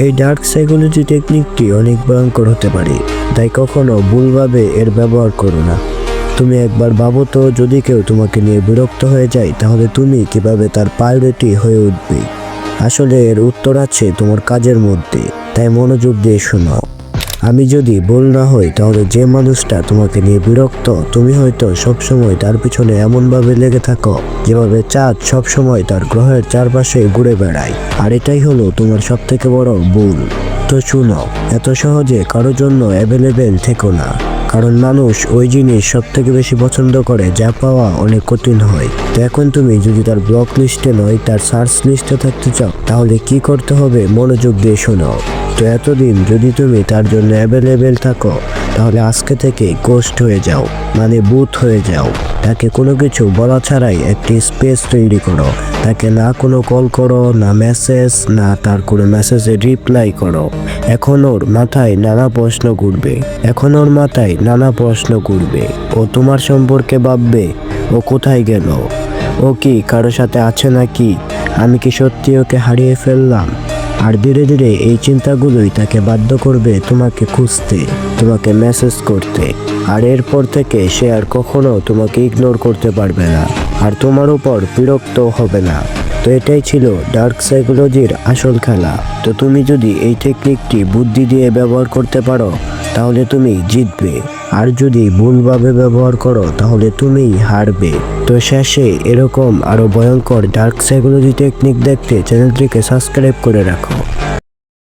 এই dark psychology টেকনিকটি অনেক ভয়ঙ্কর হতে পারে, তাই কখনো ভুলভাবে এর ব্যবহার করো না। তুমি একবার ভাবো তো, যদি কেউ তোমাকে নিয়ে বিরক্ত হয়ে যায় তাহলে তুমি কিভাবে তার প্রায়োরিটি হয়ে উঠবে। আসলে এর উত্তর আছে তোমার কাজের মধ্যে, তাই মনোযোগ দিয়ে শোনো। আমি যদি ভুল না হই তাহলে যে মানুষটা তোমাকে নিয়ে বিরক্ত, তুমি হয়তো সবসময় তার পিছনে এমনভাবে লেগে থাকো যেভাবে চাঁদ সবসময় তার গ্রহের চারপাশে ঘুরে বেড়ায়। আর এটাই হলো তোমার সবথেকে বড় ভুল। তো শুনো, এত সহজে কারোর জন্য অ্যাভেলেবেল থেকো না, কারণ মানুষ ওই জিনিস সব থেকে বেশি পছন্দ করে যা পাওয়া অনেক কঠিন হয়। তো এখন তুমি যদি তার ব্লক লিস্টে নয়, তার সার্চ লিস্টে থাকতে চাও, তাহলে কি করতে হবে মনোযোগ দিয়ে শোনো। তো এতদিন যদি তুমি তার জন্য অ্যাভেলেবেল থাকো, তাহলে আজকে থেকে গোস্ট হয়ে যাও, মানে ভূত হয়ে যাও। তাকে কোনো কিছু বলা ছাড়াই একটি স্পেস তৈরি করো। তাকে না কোনো কল করো, না মেসেজ, না তার কোনো মেসেজে রিপ্লাই করো। এখন ওর মাথায় নানা প্রশ্ন ঘুরবে। ও তোমার সম্পর্কে ভাববে, ও কোথায় গেল, ও কি কারোর সাথে আছে নাকি, আমি কি সত্যি ওকে হারিয়ে ফেললাম। আর ধীরে ধীরে এই চিন্তাগুলোই তাকে বাধ্য করবে তোমাকে খুঁজতে, তোমাকে মেসেজ করতে। আর এরপর থেকে সে আর কখনো তোমাকে ইগনোর করতে পারবে না, আর তোমার উপর বিরক্ত হবে না। তো এটাই ছিল ডার্ক সাইকোলজির আসল খেলা। তো তুমি যদি এই টেকনিকটি বুদ্ধি দিয়ে ব্যবহার করতে পারো তাহলে তুমি জিতবে, আর যদি ভুলভাবে ব্যবহার করো তাহলে তুমিই হারবে। তো শেষে এরকম আরো ভয়ঙ্কর ডার্ক সাইকোলজি টেকনিক দেখতে চ্যানেলটিকে সাবস্ক্রাইব করে রাখো।